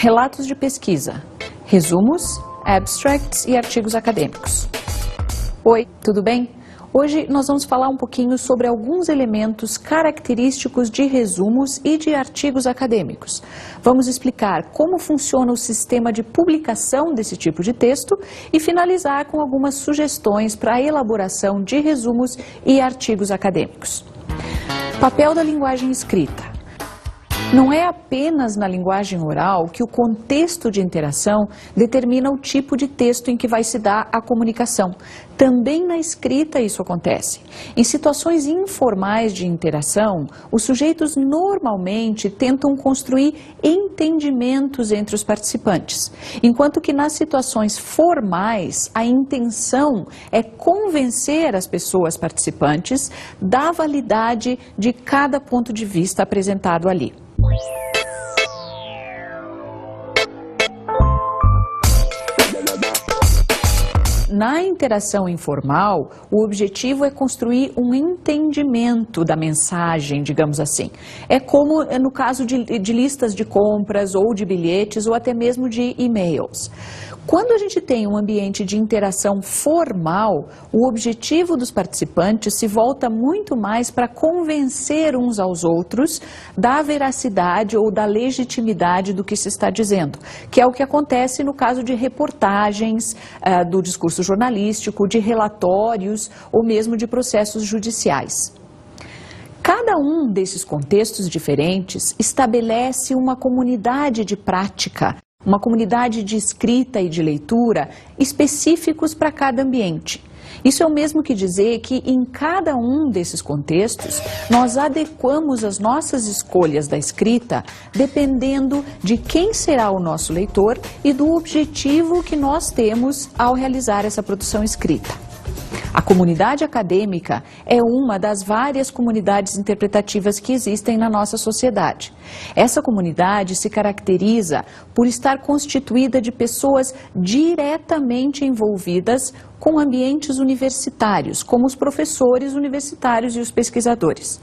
relatos de pesquisa, resumos, abstracts e artigos acadêmicos. Oi, tudo bem? Hoje nós vamos falar um pouquinho sobre alguns elementos característicos de resumos e de artigos acadêmicos. Vamos explicar como funciona o sistema de publicação desse tipo de texto e finalizar com algumas sugestões para a elaboração de resumos e artigos acadêmicos. Papel da linguagem escrita. Não é apenas na linguagem oral que o contexto de interação determina o tipo de texto em que vai se dar a comunicação. Também na escrita isso acontece. Em situações informais de interação, os sujeitos normalmente tentam construir entendimentos entre os participantes, enquanto que nas situações formais, a intenção é convencer as pessoas participantes da validade de cada ponto de vista apresentado ali. Na interação informal, o objetivo é construir um entendimento da mensagem, digamos assim. É como no caso de listas de compras ou de bilhetes ou até mesmo de e-mails. Quando a gente tem um ambiente de interação formal, o objetivo dos participantes se volta muito mais para convencer uns aos outros da veracidade ou da legitimidade do que se está dizendo, que é o que acontece no caso de reportagens, do discurso jornalístico, de relatórios ou mesmo de processos judiciais. Cada um desses contextos diferentes estabelece uma comunidade de prática, uma comunidade de escrita e de leitura específicos para cada ambiente. Isso é o mesmo que dizer que em cada um desses contextos nós adequamos as nossas escolhas da escrita dependendo de quem será o nosso leitor e do objetivo que nós temos ao realizar essa produção escrita. A comunidade acadêmica é uma das várias comunidades interpretativas que existem na nossa sociedade. Essa comunidade se caracteriza por estar constituída de pessoas diretamente envolvidas com ambientes universitários, como os professores universitários e os pesquisadores.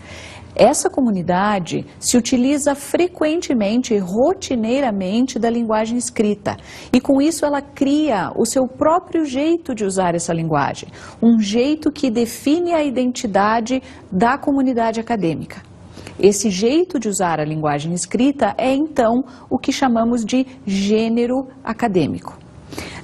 Essa comunidade se utiliza frequentemente e rotineiramente da linguagem escrita e com isso ela cria o seu próprio jeito de usar essa linguagem, um jeito que define a identidade da comunidade acadêmica. Esse jeito de usar a linguagem escrita é então o que chamamos de gênero acadêmico.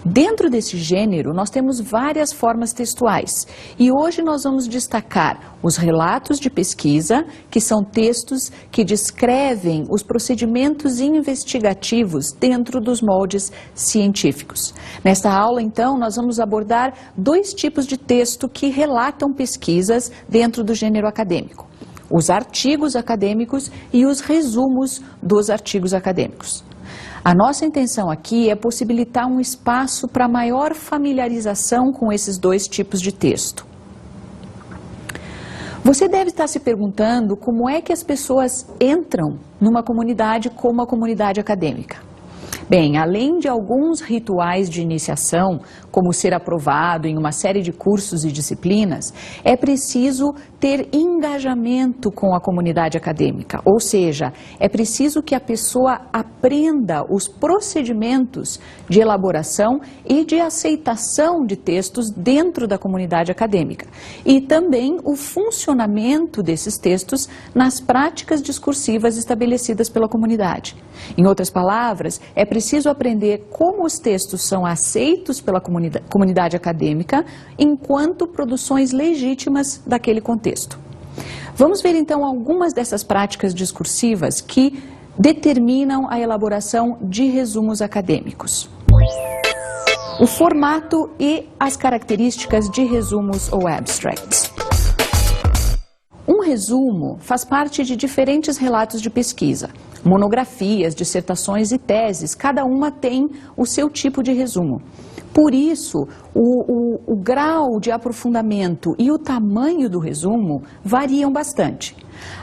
Dentro desse gênero, nós temos várias formas textuais e hoje nós vamos destacar os relatos de pesquisa, que são textos que descrevem os procedimentos investigativos dentro dos moldes científicos. Nesta aula, então, nós vamos abordar dois tipos de texto que relatam pesquisas dentro do gênero acadêmico: os artigos acadêmicos e os resumos dos artigos acadêmicos. A nossa intenção aqui é possibilitar um espaço para maior familiarização com esses dois tipos de texto. Você deve estar se perguntando como é que as pessoas entram numa comunidade como a comunidade acadêmica. Bem, além de alguns rituais de iniciação, como ser aprovado em uma série de cursos e disciplinas, é preciso ter engajamento com a comunidade acadêmica, ou seja, é preciso que a pessoa aprenda os procedimentos de elaboração e de aceitação de textos dentro da comunidade acadêmica e também o funcionamento desses textos nas práticas discursivas estabelecidas pela comunidade. Em outras palavras, é preciso aprender como os textos são aceitos pela comunidade acadêmica enquanto produções legítimas daquele contexto. Vamos ver então algumas dessas práticas discursivas que determinam a elaboração de resumos acadêmicos. O formato e as características de resumos ou abstracts. Um resumo faz parte de diferentes relatos de pesquisa. Monografias, dissertações e teses, cada uma tem o seu tipo de resumo. Por isso, o grau de aprofundamento e o tamanho do resumo variam bastante.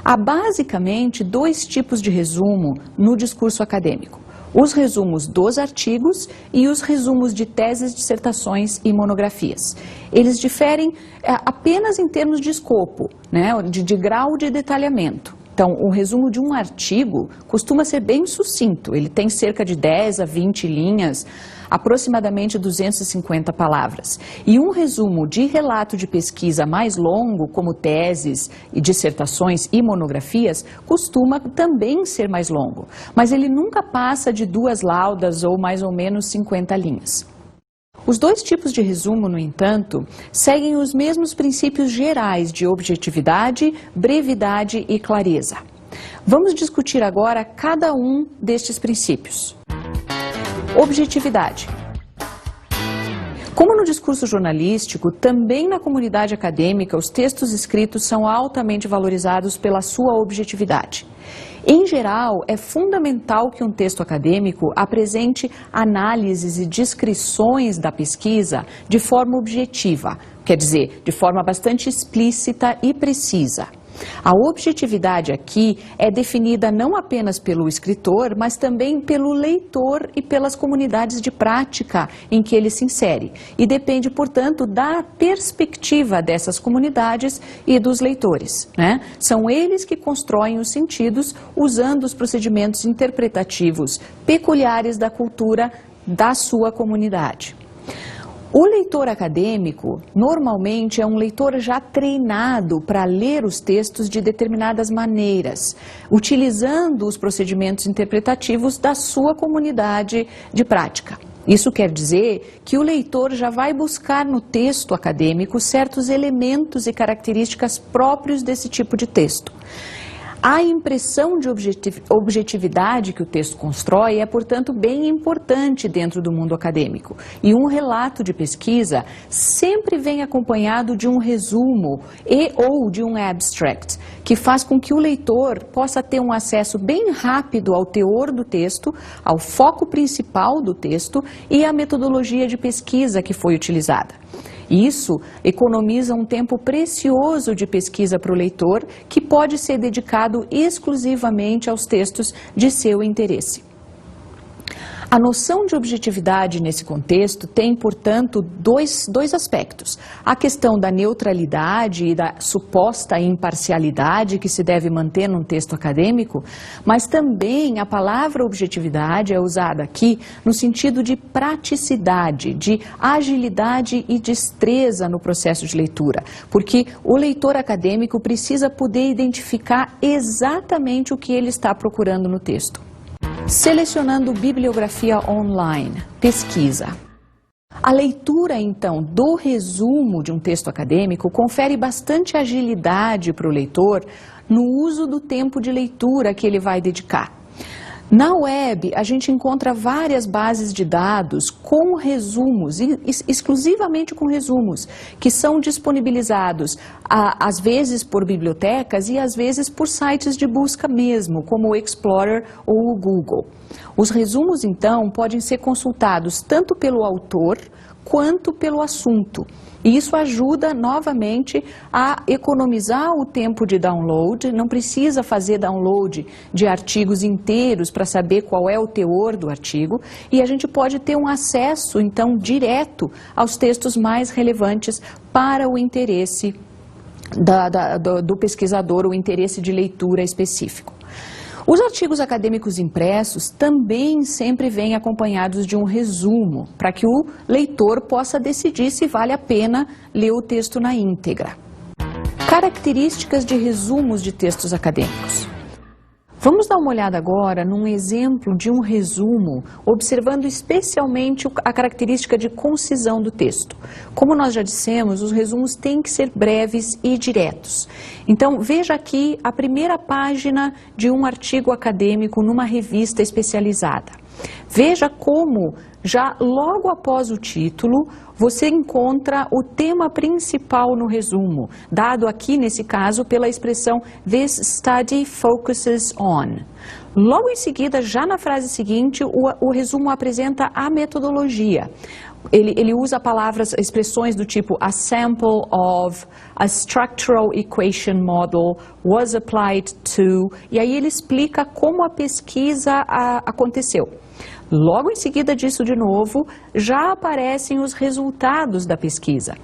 Há basicamente dois tipos de resumo no discurso acadêmico: os resumos dos artigos e os resumos de teses, dissertações e monografias. Eles diferem apenas em termos de escopo, né, de grau de detalhamento. Então, o resumo de um artigo costuma ser bem sucinto, ele tem cerca de 10 a 20 linhas, aproximadamente 250 palavras. E um resumo de relato de pesquisa mais longo, como teses e dissertações e monografias, costuma também ser mais longo, mas ele nunca passa de 2 laudas ou mais ou menos 50 linhas. Os dois tipos de resumo, no entanto, seguem os mesmos princípios gerais de objetividade, brevidade e clareza. Vamos discutir agora cada um destes princípios. Objetividade. Como no discurso jornalístico, também na comunidade acadêmica, os textos escritos são altamente valorizados pela sua objetividade. Em geral, é fundamental que um texto acadêmico apresente análises e descrições da pesquisa de forma objetiva, quer dizer, de forma bastante explícita e precisa. A objetividade aqui é definida não apenas pelo escritor, mas também pelo leitor e pelas comunidades de prática em que ele se insere. E depende, portanto, da perspectiva dessas comunidades e dos leitores, né? São eles que constroem os sentidos usando os procedimentos interpretativos peculiares da cultura da sua comunidade. O leitor acadêmico, normalmente, é um leitor já treinado para ler os textos de determinadas maneiras, utilizando os procedimentos interpretativos da sua comunidade de prática. Isso quer dizer que o leitor já vai buscar no texto acadêmico certos elementos e características próprios desse tipo de texto. A impressão de objetividade que o texto constrói é, portanto, bem importante dentro do mundo acadêmico. E um relato de pesquisa sempre vem acompanhado de um resumo ou de um abstract, que faz com que o leitor possa ter um acesso bem rápido ao teor do texto, ao foco principal do texto e à metodologia de pesquisa que foi utilizada. Isso economiza um tempo precioso de pesquisa para o leitor, que pode ser dedicado exclusivamente aos textos de seu interesse. A noção de objetividade nesse contexto tem, portanto, dois aspectos. A questão da neutralidade e da suposta imparcialidade que se deve manter num texto acadêmico, mas também a palavra objetividade é usada aqui no sentido de praticidade, de agilidade e destreza no processo de leitura, porque o leitor acadêmico precisa poder identificar exatamente o que ele está procurando no texto. Selecionando bibliografia online, pesquisa. A leitura, então, do resumo de um texto acadêmico confere bastante agilidade para o leitor no uso do tempo de leitura que ele vai dedicar. Na web, a gente encontra várias bases de dados com resumos, exclusivamente com resumos, que são disponibilizados às vezes por bibliotecas e às vezes por sites de busca mesmo, como o Explorer ou o Google. Os resumos, então, podem ser consultados tanto pelo autor quanto pelo assunto. E isso ajuda, novamente, a economizar o tempo de download. Não precisa fazer download de artigos inteiros para saber qual é o teor do artigo. E a gente pode ter um acesso, então, direto aos textos mais relevantes para o interesse do pesquisador, o interesse de leitura específico. Os artigos acadêmicos impressos também sempre vêm acompanhados de um resumo, para que o leitor possa decidir se vale a pena ler o texto na íntegra. Características de resumos de textos acadêmicos. Vamos dar uma olhada agora num exemplo de um resumo, observando especialmente a característica de concisão do texto. Como nós já dissemos, os resumos têm que ser breves e diretos. Então, veja aqui a primeira página de um artigo acadêmico numa revista especializada. Veja como, já logo após o título, você encontra o tema principal no resumo, dado aqui, nesse caso, pela expressão "This study focuses on". Logo em seguida, já na frase seguinte, o resumo apresenta a metodologia. Ele usa expressões do tipo "a sample of", "a structural equation model", "was applied to", e aí ele explica como a pesquisa aconteceu. Logo em seguida disso, de novo, já aparecem os resultados da pesquisa.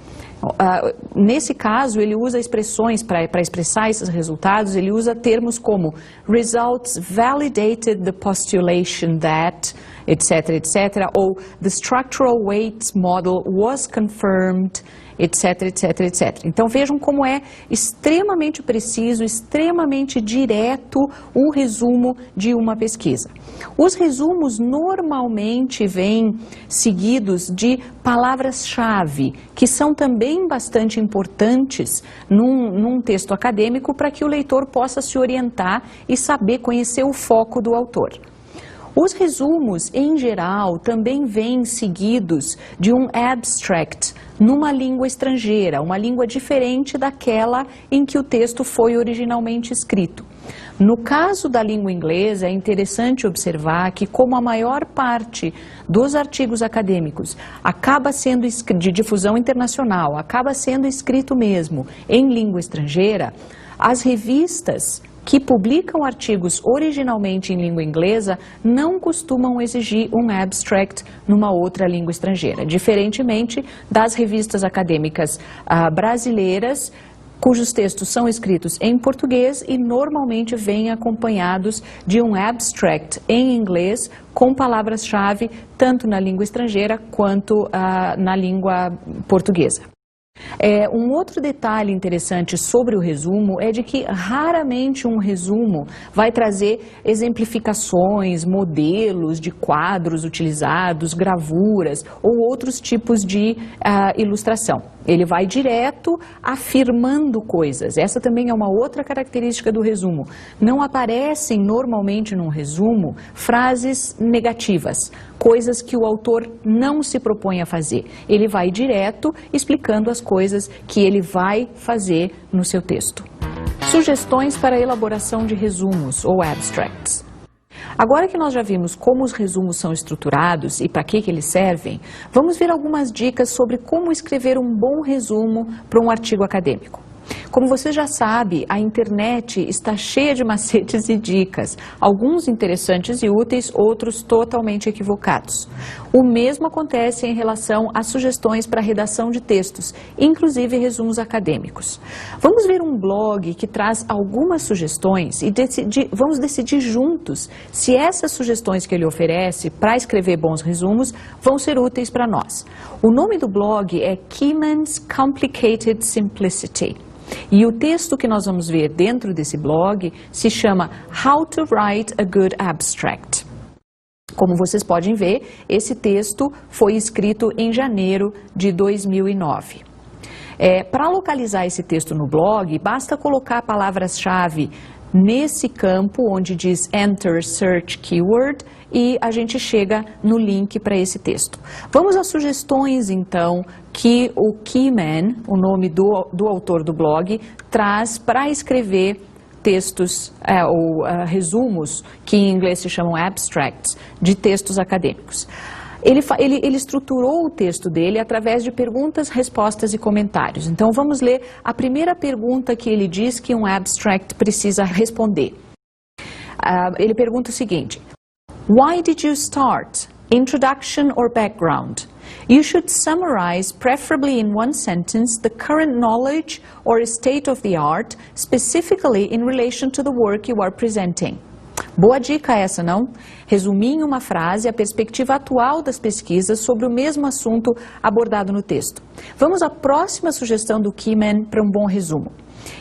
Nesse caso, ele usa expressões para expressar esses resultados, ele usa termos como results validated the postulation that, etc., etc., ou the structural weights model was confirmed, etc., etc., etc. Então vejam como é extremamente preciso, extremamente direto um resumo de uma pesquisa. Os resumos normalmente vêm seguidos de palavras-chave, que são também bastante importantes num texto acadêmico para que o leitor possa se orientar e saber conhecer o foco do autor. Os resumos, em geral, também vêm seguidos de um abstract numa língua estrangeira, uma língua diferente daquela em que o texto foi originalmente escrito. No caso da língua inglesa, é interessante observar que, como a maior parte dos artigos acadêmicos acaba sendo de difusão internacional, acaba sendo escrito mesmo em língua estrangeira, as revistas que publicam artigos originalmente em língua inglesa não costumam exigir um abstract numa outra língua estrangeira, diferentemente das revistas acadêmicas brasileiras, cujos textos são escritos em português e normalmente vêm acompanhados de um abstract em inglês com palavras-chave tanto na língua estrangeira quanto na língua portuguesa. Um outro detalhe interessante sobre o resumo é de que raramente um resumo vai trazer exemplificações, modelos de quadros utilizados, gravuras ou outros tipos de ilustração. Ele vai direto afirmando coisas. Essa também é uma outra característica do resumo. Não aparecem normalmente num resumo frases negativas, coisas que o autor não se propõe a fazer. Ele vai direto explicando as coisas que ele vai fazer no seu texto. Sugestões para a elaboração de resumos ou abstracts. Agora que nós já vimos como os resumos são estruturados e para que eles servem, vamos ver algumas dicas sobre como escrever um bom resumo para um artigo acadêmico. Como você já sabe, a internet está cheia de macetes e dicas, alguns interessantes e úteis, outros totalmente equivocados. O mesmo acontece em relação às sugestões para a redação de textos, inclusive resumos acadêmicos. Vamos ver um blog que traz algumas sugestões e vamos decidir juntos se essas sugestões que ele oferece para escrever bons resumos vão ser úteis para nós. O nome do blog é Keeman's Complicated Simplicity. E o texto que nós vamos ver dentro desse blog se chama How to Write a Good Abstract. Como vocês podem ver, esse texto foi escrito em janeiro de 2009. Para localizar esse texto no blog, basta colocar palavras-chave nesse campo onde diz Enter Search Keyword e a gente chega no link para esse texto. Vamos às sugestões, então, que o Keeman, o nome do autor do blog, traz para escrever textos ou resumos, que em inglês se chamam abstracts, de textos acadêmicos. Ele estruturou o texto dele através de perguntas, respostas e comentários. Então vamos ler a primeira pergunta que ele diz que um abstract precisa responder. Ele pergunta o seguinte: Why did you start? Introduction or background? You should summarize, preferably in one sentence, the current knowledge or state of the art, specifically in relation to the work you are presenting. Boa dica essa, não? Resumir em uma frase a perspectiva atual das pesquisas sobre o mesmo assunto abordado no texto. Vamos à próxima sugestão do Keeman para um bom resumo.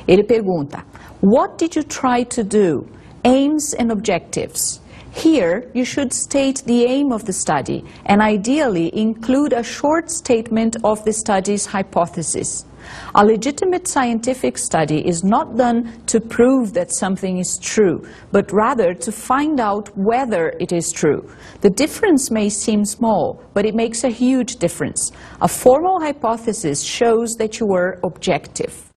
Ele pergunta: What did you try to do? Aims and objectives. Here, you should state the aim of the study and ideally include a short statement of the study's hypothesis. A legitimate scientific study is not done to prove that something is true, but rather to find out whether it is true. The difference may seem small, but it makes a huge difference. A formal hypothesis shows that you were objective.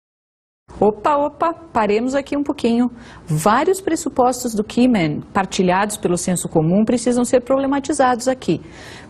Opa, paremos aqui um pouquinho. Vários pressupostos do Keeman, partilhados pelo senso comum, precisam ser problematizados aqui.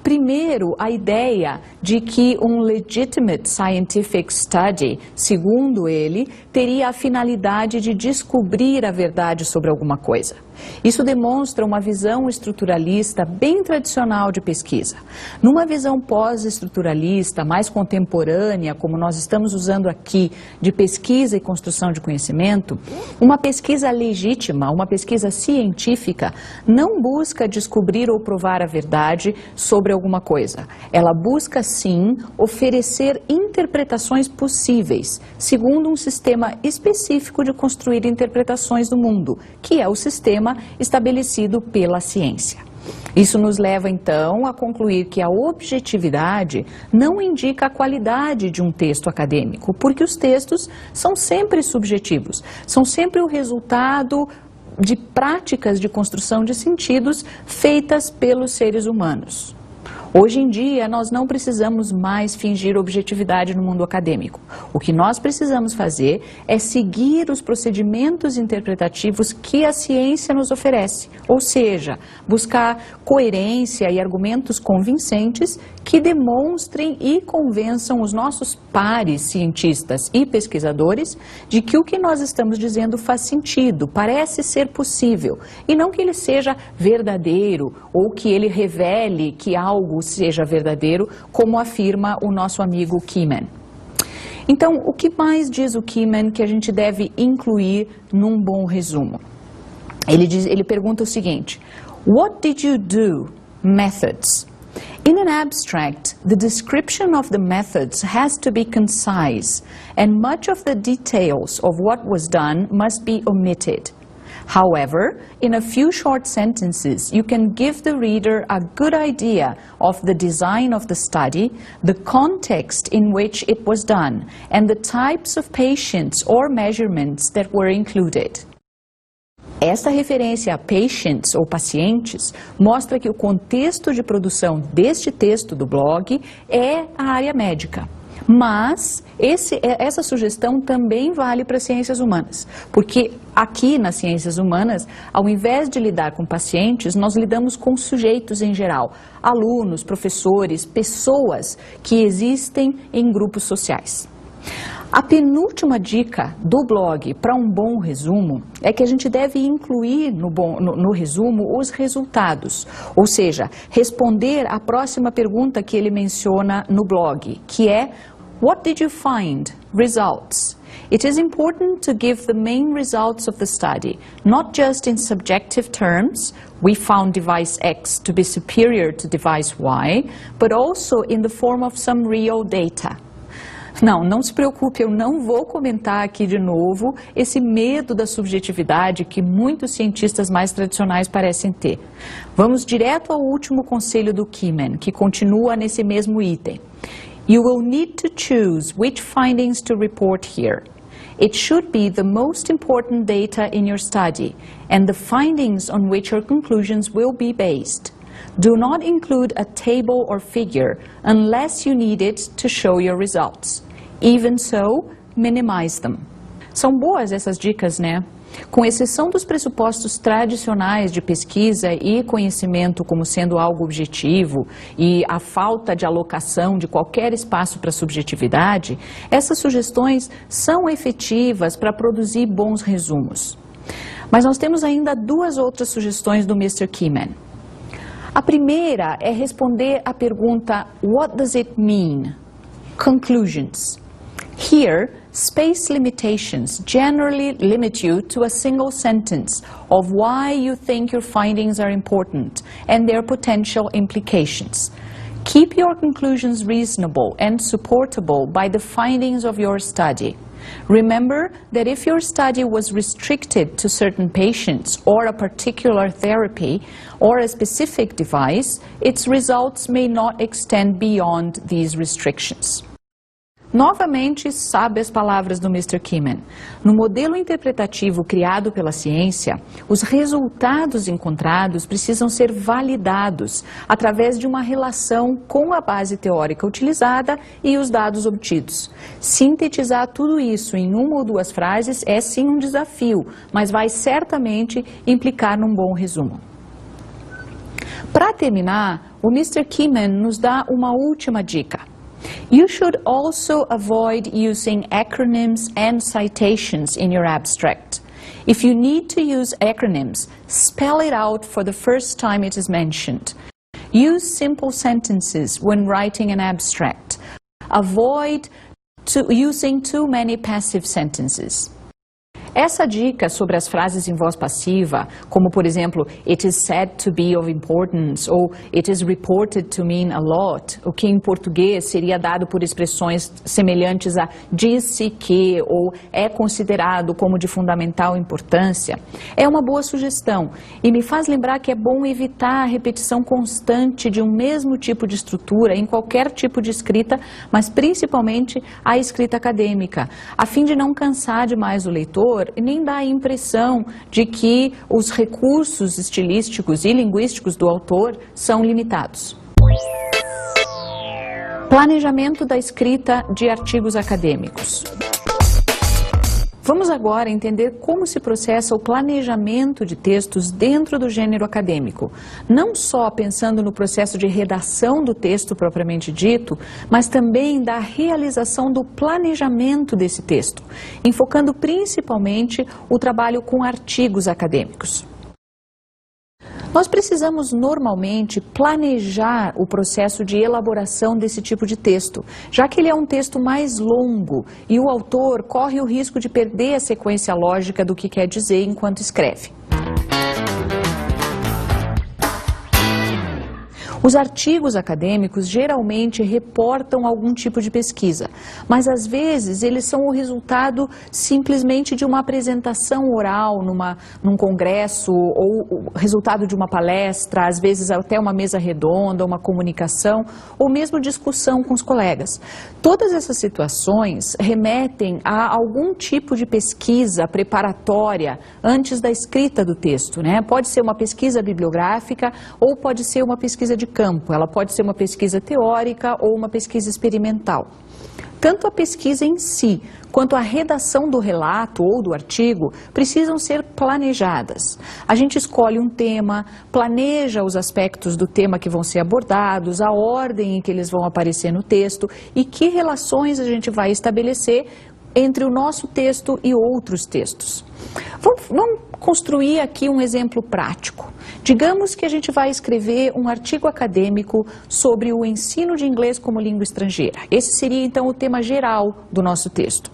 Primeiro, a ideia de que um legitimate scientific study, segundo ele, teria a finalidade de descobrir a verdade sobre alguma coisa. Isso demonstra uma visão estruturalista bem tradicional de pesquisa. Numa visão pós-estruturalista, mais contemporânea, como nós estamos usando aqui, de pesquisa e construção de conhecimento, uma pesquisa legítima, uma pesquisa científica, não busca descobrir ou provar a verdade sobre alguma coisa. Ela busca, sim, oferecer interpretações possíveis, segundo um sistema específico de construir interpretações do mundo, que é o sistema estabelecido pela ciência. Isso nos leva, então, a concluir que a objetividade não indica a qualidade de um texto acadêmico, porque os textos são sempre subjetivos, são sempre o resultado de práticas de construção de sentidos feitas pelos seres humanos. Hoje em dia, nós não precisamos mais fingir objetividade no mundo acadêmico. O que nós precisamos fazer é seguir os procedimentos interpretativos que a ciência nos oferece, ou seja, buscar coerência e argumentos convincentes que demonstrem e convençam os nossos pares cientistas e pesquisadores de que o que nós estamos dizendo faz sentido, parece ser possível, e não que ele seja verdadeiro ou que ele revele que algo seja verdadeiro, como afirma o nosso amigo Keeman. Então, o que mais diz o Keeman que a gente deve incluir num bom resumo? Ele pergunta o seguinte: What did you do? Methods. In an abstract, the description of the methods has to be concise, and much of the details of what was done must be omitted. However, in a few short sentences, you can give the reader a good idea of the design of the study, the context in which it was done, and the types of patients or measurements that were included. Esta referência a patients ou pacientes mostra que o contexto de produção deste texto do blog é a área médica. Mas essa sugestão também vale para as ciências humanas, porque aqui nas ciências humanas, ao invés de lidar com pacientes, nós lidamos com sujeitos em geral, alunos, professores, pessoas que existem em grupos sociais. A penúltima dica do blog para um bom resumo é que a gente deve incluir no resumo os resultados, ou seja, responder à próxima pergunta que ele menciona no blog, que é What did you find? Results. It is important to give the main results of the study, not just in subjective terms, we found device X to be superior to device Y, but also in the form of some real data. Não se preocupe, eu não vou comentar aqui de novo esse medo da subjetividade que muitos cientistas mais tradicionais parecem ter. Vamos direto ao último conselho do Keeman, que continua nesse mesmo item. You will need to choose which findings to report here. It should be the most important data in your study, and the findings on which your conclusions will be based. Do not include a table or figure unless you need it to show your results. Even so, minimize them. São boas essas dicas, né? Com exceção dos pressupostos tradicionais de pesquisa e conhecimento como sendo algo objetivo e a falta de alocação de qualquer espaço para subjetividade, essas sugestões são efetivas para produzir bons resumos. Mas nós temos ainda duas outras sugestões do Mr. Keeman. A primeira é responder à pergunta What does it mean? Conclusions. Here, space limitations generally limit you to a single sentence of why you think your findings are important and their potential implications. Keep your conclusions reasonable and supportable by the findings of your study. Remember that if your study was restricted to certain patients or a particular therapy or a specific device, its results may not extend beyond these restrictions. Novamente, sabe as palavras do Mr. Keeman. No modelo interpretativo criado pela ciência, os resultados encontrados precisam ser validados através de uma relação com a base teórica utilizada e os dados obtidos. Sintetizar tudo isso em uma ou duas frases é sim um desafio, mas vai certamente implicar num bom resumo. Para terminar, o Mr. Keeman nos dá uma última dica. You should also avoid using acronyms and citations in your abstract. If you need to use acronyms, spell it out for the first time it is mentioned. Use simple sentences when writing an abstract. Avoid using too many passive sentences. Essa dica sobre as frases em voz passiva, como por exemplo, it is said to be of importance, ou it is reported to mean a lot, o que em português seria dado por expressões semelhantes a disse que, ou é considerado como de fundamental importância, é uma boa sugestão e me faz lembrar que é bom evitar a repetição constante de um mesmo tipo de estrutura em qualquer tipo de escrita, mas principalmente a escrita acadêmica, a fim de não cansar demais o leitor e nem dar a impressão de que os recursos estilísticos e linguísticos do autor são limitados. Planejamento da escrita de artigos acadêmicos. Vamos agora entender como se processa o planejamento de textos dentro do gênero acadêmico, não só pensando no processo de redação do texto propriamente dito, mas também da realização do planejamento desse texto, enfocando principalmente o trabalho com artigos acadêmicos. Nós precisamos normalmente planejar o processo de elaboração desse tipo de texto, já que ele é um texto mais longo e o autor corre o risco de perder a sequência lógica do que quer dizer enquanto escreve. Os artigos acadêmicos geralmente reportam algum tipo de pesquisa, mas às vezes eles são o resultado simplesmente de uma apresentação oral num congresso ou o resultado de uma palestra, às vezes até uma mesa redonda, uma comunicação ou mesmo discussão com os colegas. Todas essas situações remetem a algum tipo de pesquisa preparatória antes da escrita do texto, né? Pode ser uma pesquisa bibliográfica ou pode ser uma pesquisa de campo, ela pode ser uma pesquisa teórica ou uma pesquisa experimental. Tanto a pesquisa em si, quanto a redação do relato ou do artigo precisam ser planejadas. A gente escolhe um tema, planeja os aspectos do tema que vão ser abordados, a ordem em que eles vão aparecer no texto e que relações a gente vai estabelecer entre o nosso texto e outros textos. Vamos construir aqui um exemplo prático. Digamos que a gente vai escrever um artigo acadêmico sobre o ensino de inglês como língua estrangeira. Esse seria então o tema geral do nosso texto.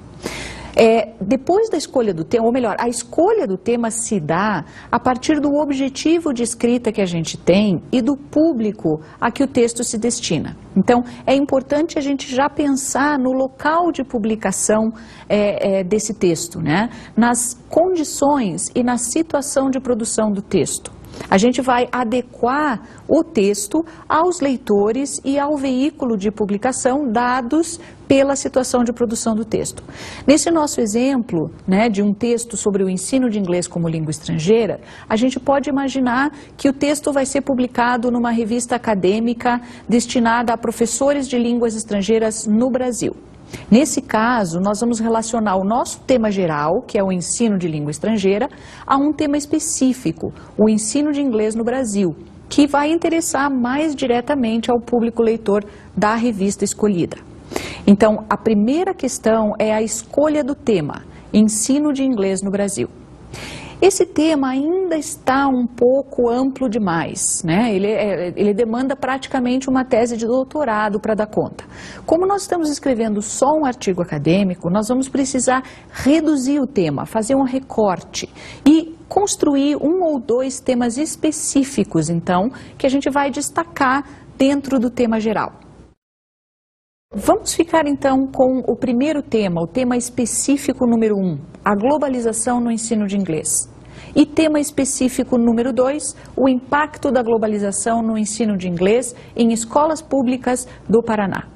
Depois da escolha do tema, ou melhor, a escolha do tema se dá a partir do objetivo de escrita que a gente tem e do público a que o texto se destina. Então, é importante a gente já pensar no local de publicação desse texto, né? Nas condições e na situação de produção do texto. A gente vai adequar o texto aos leitores e ao veículo de publicação dados pela situação de produção do texto. Nesse nosso exemplo, né, de um texto sobre o ensino de inglês como língua estrangeira, a gente pode imaginar que o texto vai ser publicado numa revista acadêmica destinada a professores de línguas estrangeiras no Brasil. Nesse caso, nós vamos relacionar o nosso tema geral, que é o ensino de língua estrangeira, a um tema específico, o ensino de inglês no Brasil, que vai interessar mais diretamente ao público leitor da revista escolhida. Então, a primeira questão é a escolha do tema, ensino de inglês no Brasil. Esse tema ainda está um pouco amplo demais, né? Ele demanda praticamente uma tese de doutorado para dar conta. Como nós estamos escrevendo só um artigo acadêmico, nós vamos precisar reduzir o tema, fazer um recorte e construir um ou dois temas específicos, então, que a gente vai destacar dentro do tema geral. Vamos ficar então com o primeiro tema, o tema específico número 1, a globalização no ensino de inglês. E tema específico número 2, o impacto da globalização no ensino de inglês em escolas públicas do Paraná.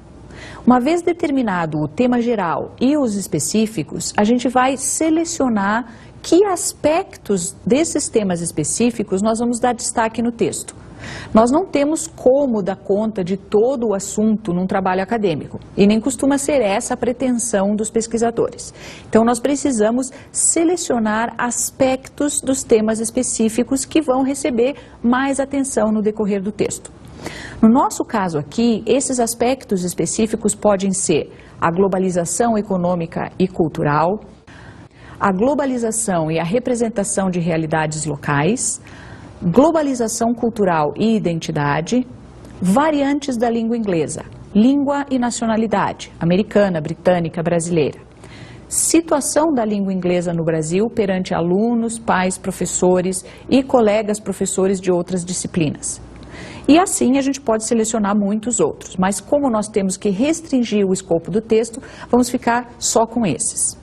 Uma vez determinado o tema geral e os específicos, a gente vai selecionar que aspectos desses temas específicos nós vamos dar destaque no texto. Nós não temos como dar conta de todo o assunto num trabalho acadêmico, e nem costuma ser essa a pretensão dos pesquisadores. Então, nós precisamos selecionar aspectos dos temas específicos que vão receber mais atenção no decorrer do texto. No nosso caso aqui, esses aspectos específicos podem ser a globalização econômica e cultural, a globalização e a representação de realidades locais, globalização cultural e identidade, variantes da língua inglesa, língua e nacionalidade, americana, britânica, brasileira, situação da língua inglesa no Brasil perante alunos, pais, professores e colegas professores de outras disciplinas. E assim a gente pode selecionar muitos outros, mas como nós temos que restringir o escopo do texto, vamos ficar só com esses.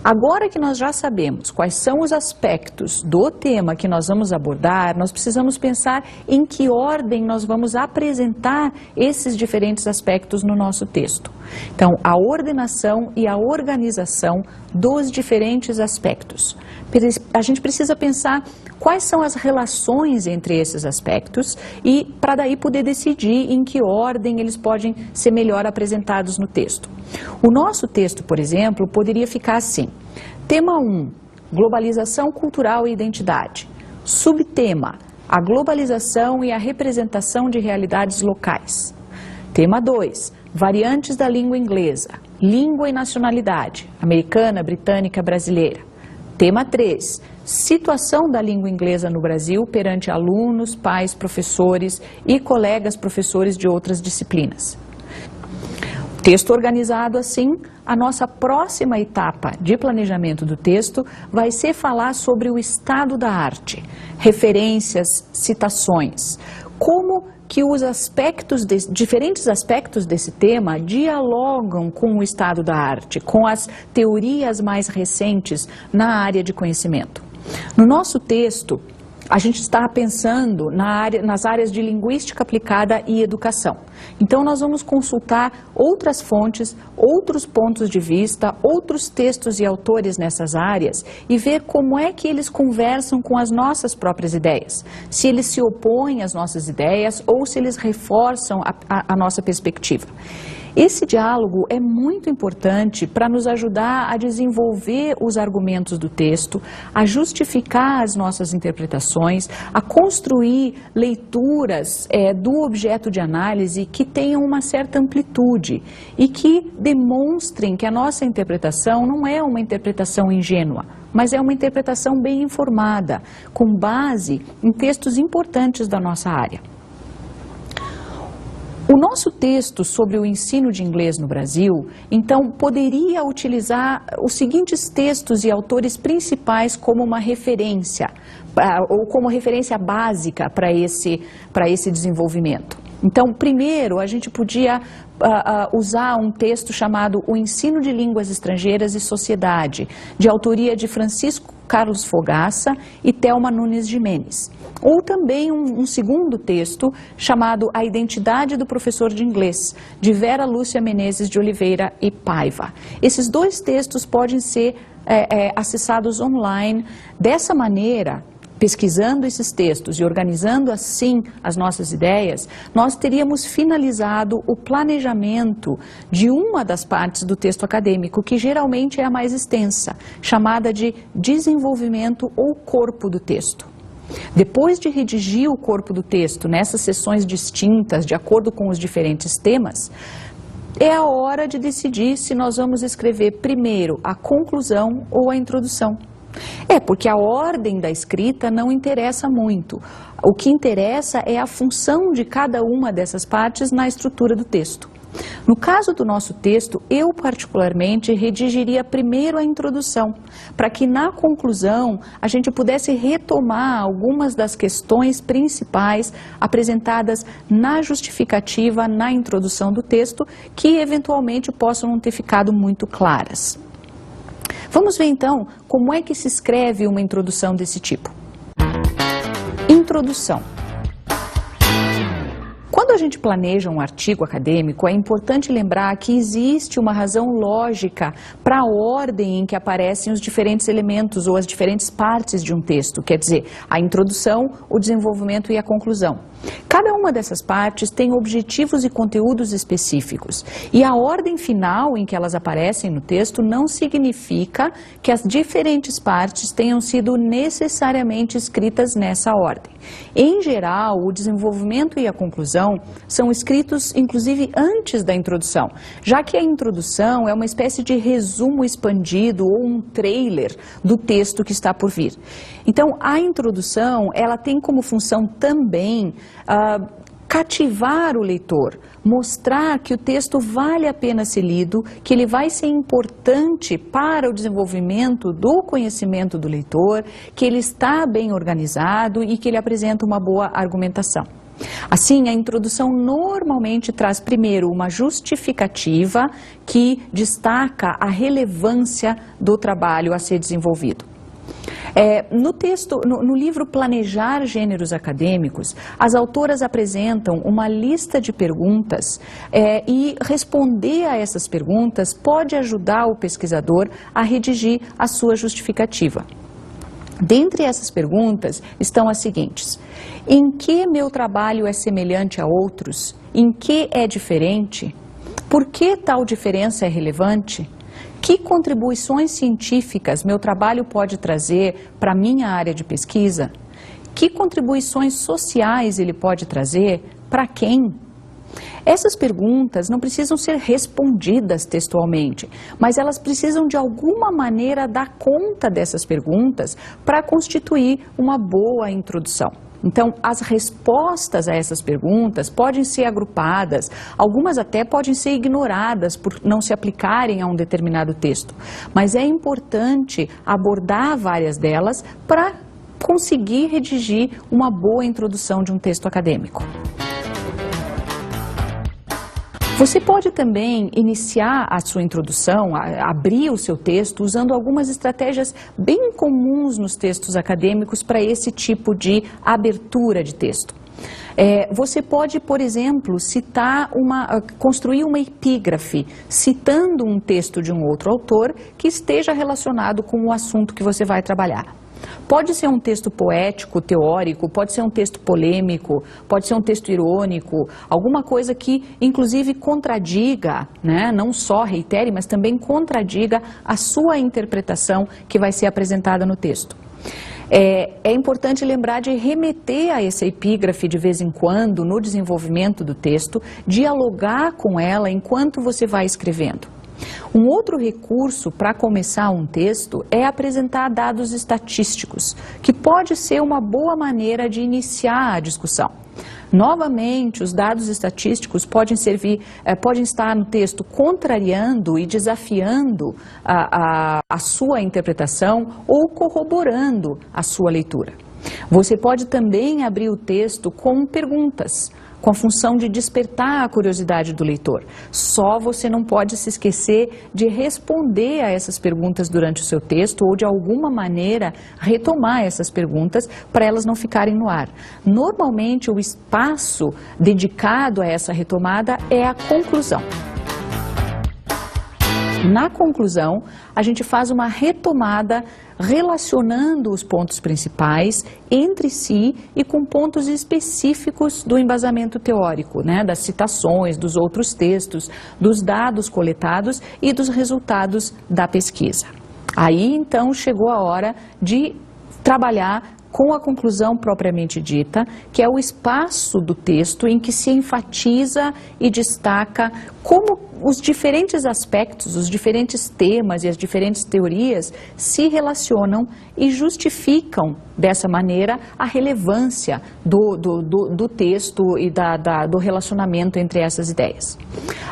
Agora que nós já sabemos quais são os aspectos do tema que nós vamos abordar, nós precisamos pensar em que ordem nós vamos apresentar esses diferentes aspectos no nosso texto. Então, a ordenação e a organização dos diferentes aspectos. A gente precisa pensar quais são as relações entre esses aspectos e para daí poder decidir em que ordem eles podem ser melhor apresentados no texto. O nosso texto, por exemplo, poderia ficar assim: tema 1, globalização cultural e identidade. Subtema, a globalização e a representação de realidades locais. Tema 2, variantes da língua inglesa, língua e nacionalidade, americana, britânica, brasileira. Tema 3, situação da língua inglesa no Brasil perante alunos, pais, professores e colegas professores de outras disciplinas. Texto organizado assim, a nossa próxima etapa de planejamento do texto vai ser falar sobre o estado da arte, referências, citações, como que os diferentes aspectos desse tema dialogam com o estado da arte, com as teorias mais recentes na área de conhecimento. No nosso texto, a gente está pensando nas áreas de linguística aplicada e educação. Então, nós vamos consultar outras fontes, outros pontos de vista, outros textos e autores nessas áreas e ver como é que eles conversam com as nossas próprias ideias. Se eles se opõem às nossas ideias ou se eles reforçam a nossa perspectiva. Esse diálogo é muito importante para nos ajudar a desenvolver os argumentos do texto, a justificar as nossas interpretações, a construir leituras do objeto de análise que tenham uma certa amplitude e que demonstrem que a nossa interpretação não é uma interpretação ingênua, mas é uma interpretação bem informada, com base em textos importantes da nossa área. O nosso texto sobre o ensino de inglês no Brasil, então, poderia utilizar os seguintes textos e autores principais como uma referência, ou como referência básica para esse desenvolvimento. Então, primeiro, a gente podia usar um texto chamado O Ensino de Línguas Estrangeiras e Sociedade, de autoria de Francisco Carlos Fogaça e Thelma Nunes Gimenez. Ou também um segundo texto chamado A Identidade do Professor de Inglês, de Vera Lúcia Menezes de Oliveira e Paiva. Esses dois textos podem ser acessados online. Dessa maneira, pesquisando esses textos e organizando assim as nossas ideias, nós teríamos finalizado o planejamento de uma das partes do texto acadêmico, que geralmente é a mais extensa, chamada de desenvolvimento ou corpo do texto. Depois de redigir o corpo do texto nessas seções distintas, de acordo com os diferentes temas, é a hora de decidir se nós vamos escrever primeiro a conclusão ou a introdução. Porque a ordem da escrita não interessa muito. O que interessa é a função de cada uma dessas partes na estrutura do texto. No caso do nosso texto, eu particularmente redigiria primeiro a introdução, para que na conclusão a gente pudesse retomar algumas das questões principais apresentadas na justificativa, na introdução do texto, que eventualmente possam não ter ficado muito claras. Vamos ver então como é que se escreve uma introdução desse tipo. Introdução. Quando Quando a gente planeja um artigo acadêmico, é importante lembrar que existe uma razão lógica para a ordem em que aparecem os diferentes elementos ou as diferentes partes de um texto, quer dizer, a introdução, o desenvolvimento e a conclusão. Cada uma dessas partes tem objetivos e conteúdos específicos, e a ordem final em que elas aparecem no texto não significa que as diferentes partes tenham sido necessariamente escritas nessa ordem. Em geral, o desenvolvimento e a conclusão são escritos, inclusive, antes da introdução, já que a introdução é uma espécie de resumo expandido ou um trailer do texto que está por vir. Então, a introdução, ela tem como função também cativar o leitor, mostrar que o texto vale a pena ser lido, que ele vai ser importante para o desenvolvimento do conhecimento do leitor, que ele está bem organizado e que ele apresenta uma boa argumentação. Assim, a introdução normalmente traz primeiro uma justificativa que destaca a relevância do trabalho a ser desenvolvido. No livro Planejar Gêneros Acadêmicos, as autoras apresentam uma lista de perguntas e responder a essas perguntas pode ajudar o pesquisador a redigir a sua justificativa. Dentre essas perguntas estão as seguintes: em que meu trabalho é semelhante a outros? Em que é diferente? Por que tal diferença é relevante? Que contribuições científicas meu trabalho pode trazer para a minha área de pesquisa? Que contribuições sociais ele pode trazer? Para quem? Essas perguntas não precisam ser respondidas textualmente, mas elas precisam de alguma maneira dar conta dessas perguntas para constituir uma boa introdução. Então, as respostas a essas perguntas podem ser agrupadas, algumas até podem ser ignoradas por não se aplicarem a um determinado texto. Mas é importante abordar várias delas para conseguir redigir uma boa introdução de um texto acadêmico. Você pode também iniciar a sua introdução, abrir o seu texto, usando algumas estratégias bem comuns nos textos acadêmicos para esse tipo de abertura de texto. Você pode, por exemplo, construir uma epígrafe, citando um texto de um outro autor que esteja relacionado com o assunto que você vai trabalhar. Pode ser um texto poético, teórico, pode ser um texto polêmico, pode ser um texto irônico, alguma coisa que, inclusive, contradiga, né? Não só reitere, mas também contradiga a sua interpretação que vai ser apresentada no texto. É importante lembrar de remeter a essa epígrafe de vez em quando no desenvolvimento do texto, dialogar com ela enquanto você vai escrevendo. Um outro recurso para começar um texto é apresentar dados estatísticos, que pode ser uma boa maneira de iniciar a discussão. Novamente, os dados estatísticos podem estar no texto contrariando e desafiando a sua interpretação ou corroborando a sua leitura. Você pode também abrir o texto com perguntas, com a função de despertar a curiosidade do leitor. Só você não pode se esquecer de responder a essas perguntas durante o seu texto ou de alguma maneira retomar essas perguntas para elas não ficarem no ar. Normalmente o espaço dedicado a essa retomada é a conclusão. Na conclusão, a gente faz uma retomada relacionando os pontos principais entre si e com pontos específicos do embasamento teórico, né, das citações, dos outros textos, dos dados coletados e dos resultados da pesquisa. Aí, então, chegou a hora de trabalhar com a conclusão propriamente dita, que é o espaço do texto em que se enfatiza e destaca como os diferentes aspectos, os diferentes temas e as diferentes teorias se relacionam e justificam dessa maneira a relevância do texto e do relacionamento entre essas ideias.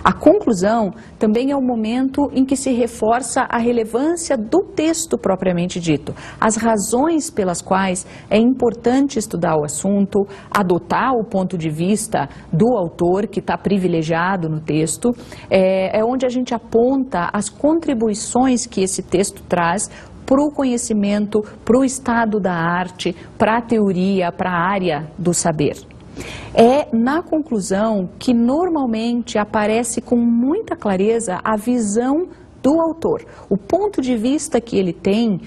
A conclusão também é o momento em que se reforça a relevância do texto propriamente dito, as razões pelas quais é importante estudar o assunto, adotar o ponto de vista do autor que está privilegiado no texto, é onde a gente aponta as contribuições que esse texto traz para o conhecimento, para o estado da arte, para a teoria, para a área do saber. É na conclusão que normalmente aparece com muita clareza a visão do autor. O ponto de vista que ele tem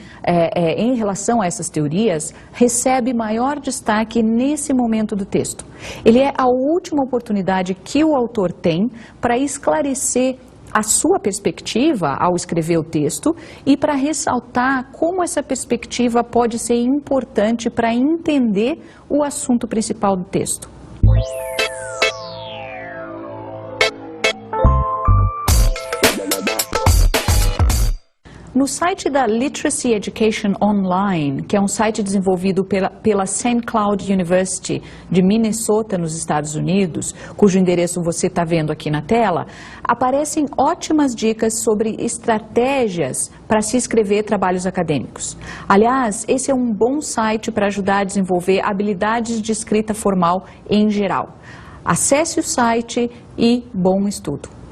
em relação a essas teorias recebe maior destaque nesse momento do texto. Ele é a última oportunidade que o autor tem para esclarecer a sua perspectiva ao escrever o texto e para ressaltar como essa perspectiva pode ser importante para entender o assunto principal do texto. No site da Literacy Education Online, que é um site desenvolvido pela St. Cloud University de Minnesota, nos Estados Unidos, cujo endereço você está vendo aqui na tela, aparecem ótimas dicas sobre estratégias para se escrever trabalhos acadêmicos. Aliás, esse é um bom site para ajudar a desenvolver habilidades de escrita formal em geral. Acesse o site e bom estudo!